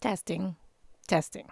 Testing. Testing.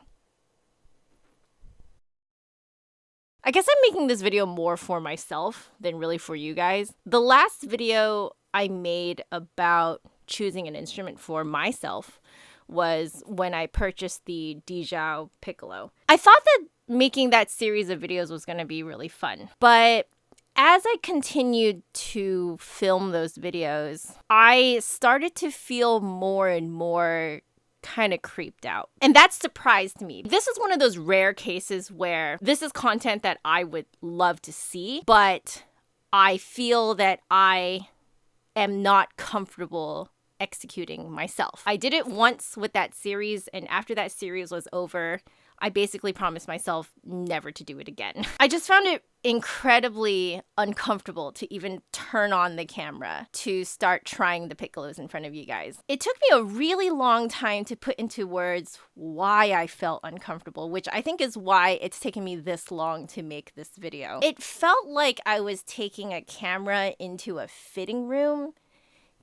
I guess I'm making this video more for myself than really for you guys. The last video I made about choosing an instrument for myself was when I purchased the Dijou Piccolo. I thought that making that series of videos was going to be really fun, but as I continued to film those videos, I started to feel more and more kind of creeped out. And that surprised me. This is one of those rare cases where this is content that I would love to see, but I feel that I am not comfortable executing myself. I did it once with that series, and after that series was over, I basically promised myself never to do it again. I just found it incredibly uncomfortable to even turn on the camera to start trying the piccolos in front of you guys. It took me a really long time to put into words why I felt uncomfortable, which I think is why it's taken me this long to make this video. It felt like I was taking a camera into a fitting room,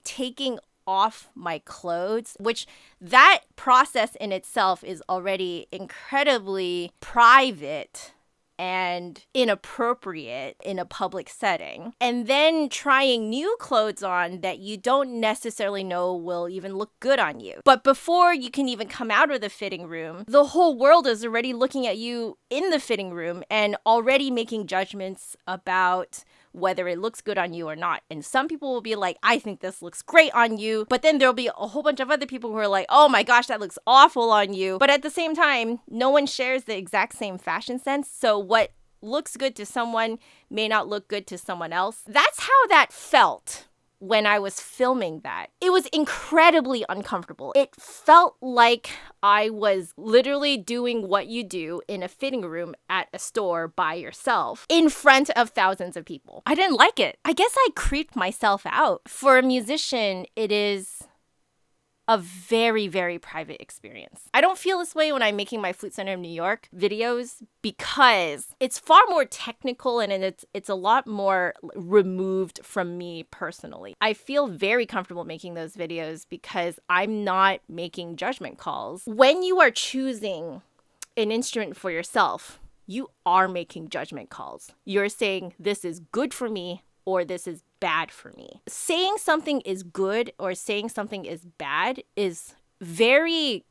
taking off my clothes, which that process in itself is already incredibly private and inappropriate in a public setting. And then trying new clothes on that you don't necessarily know will even look good on you. But before you can even come out of the fitting room, the whole world is already looking at you in the fitting room and already making judgments about whether it looks good on you or not. And some people will be like, I think this looks great on you. But then there'll be a whole bunch of other people who are like, oh my gosh, that looks awful on you. But at the same time, no one shares the exact same fashion sense. So what looks good to someone may not look good to someone else. That's how that felt when I was filming that. It was incredibly uncomfortable. It felt like I was literally doing what you do in a fitting room at a store by yourself in front of thousands of people. I didn't like it. I guess I creeped myself out. For a musician, it is a very, very private experience. I don't feel this way when I'm making my Flute Center of New York videos because it's far more technical and it's a lot more removed from me personally. I feel very comfortable making those videos because I'm not making judgment calls. When you are choosing an instrument for yourself, you are making judgment calls. You're saying, this is good for me, or this is bad for me. Saying something is good or saying something is bad is very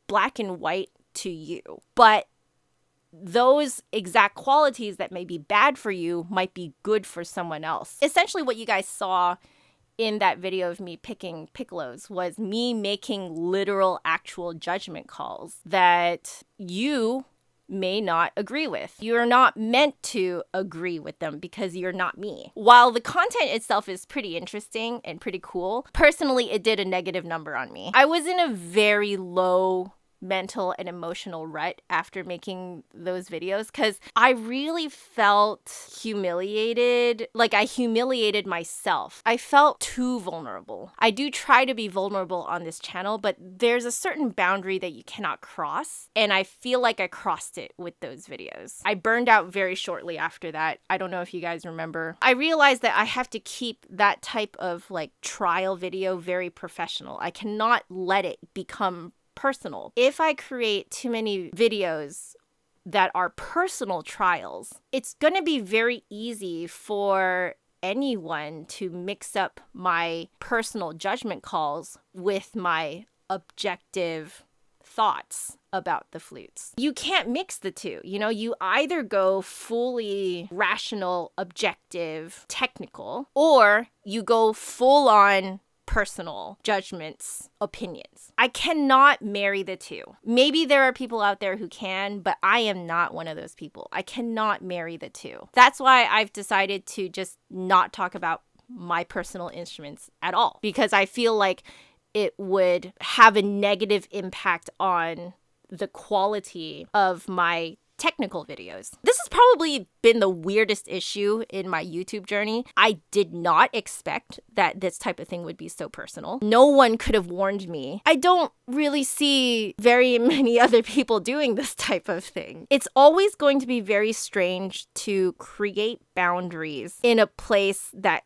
black and white to you. But those exact qualities that may be bad for you might be good for someone else. Essentially what you guys saw in that video of me picking piccolos was me making literal actual judgment calls that you may not agree with. You're not meant to agree with them because you're not me. While the content itself is pretty interesting and pretty cool, personally, it did a negative number on me. I was in a very low mental and emotional rut after making those videos because I really felt humiliated. Like I humiliated myself. I felt too vulnerable. I do try to be vulnerable on this channel, but there's a certain boundary that you cannot cross. And I feel like I crossed it with those videos. I burned out very shortly after that. I don't know if you guys remember. I realized that I have to keep that type of like trial video very professional. I cannot let it become personal. If I create too many videos that are personal trials, it's going to be very easy for anyone to mix up my personal judgment calls with my objective thoughts about the flutes. You can't mix the two. You know, you either go fully rational, objective, technical, or you go full on personal judgments, opinions. I cannot marry the two. Maybe there are people out there who can, but I am not one of those people. I cannot marry the two. That's why I've decided to just not talk about my personal instruments at all, because I feel like it would have a negative impact on the quality of my technical videos. This has probably been the weirdest issue in my YouTube journey. I did not expect that this type of thing would be so personal. No one could have warned me. I don't really see very many other people doing this type of thing. It's always going to be very strange to create boundaries in a place that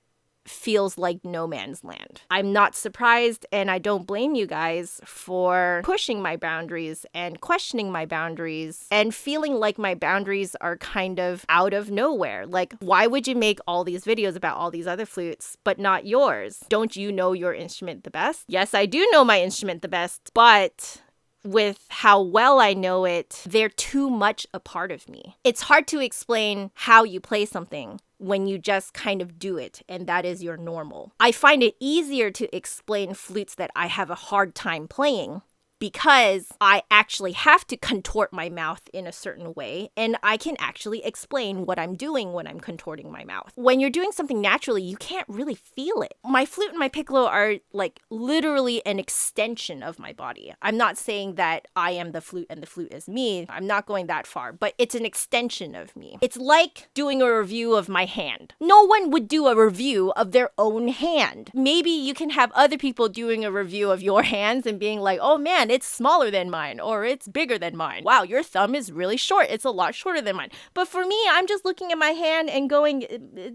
feels like no man's land. I'm not surprised, and I don't blame you guys for pushing my boundaries and questioning my boundaries and feeling like my boundaries are kind of out of nowhere. Like, why would you make all these videos about all these other flutes, but not yours? Don't you know your instrument the best? Yes, I do know my instrument the best, but with how well I know it, they're too much a part of me. It's hard to explain how you play something when you just kind of do it, and that is your normal. I find it easier to explain flutes that I have a hard time playing because I actually have to contort my mouth in a certain way, and I can actually explain what I'm doing when I'm contorting my mouth. When you're doing something naturally, you can't really feel it. My flute and my piccolo are like literally an extension of my body. I'm not saying that I am the flute and the flute is me. I'm not going that far, but it's an extension of me. It's like doing a review of my hand. No one would do a review of their own hand. Maybe you can have other people doing a review of your hands and being like, oh man, it's smaller than mine, or it's bigger than mine. Wow, your thumb is really short. It's a lot shorter than mine. But for me, I'm just looking at my hand and going,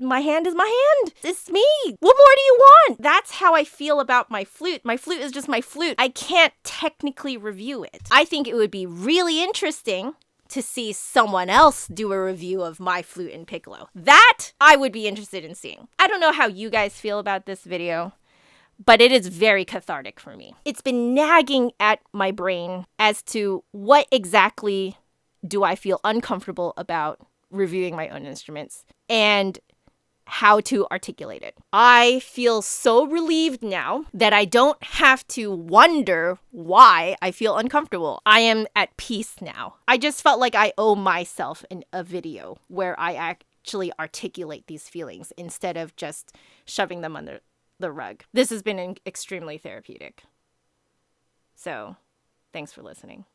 my hand is my hand. It's me. What more do you want? That's how I feel about my flute. My flute is just my flute. I can't technically review it. I think it would be really interesting to see someone else do a review of my flute and piccolo. That I would be interested in seeing. I don't know how you guys feel about this video, but it is very cathartic for me. It's been nagging at my brain as to what exactly do I feel uncomfortable about reviewing my own instruments and how to articulate it. I feel so relieved now that I don't have to wonder why I feel uncomfortable. I am at peace now. I just felt like I owe myself a video where I actually articulate these feelings instead of just shoving them under the rug. This has been extremely therapeutic. So, thanks for listening.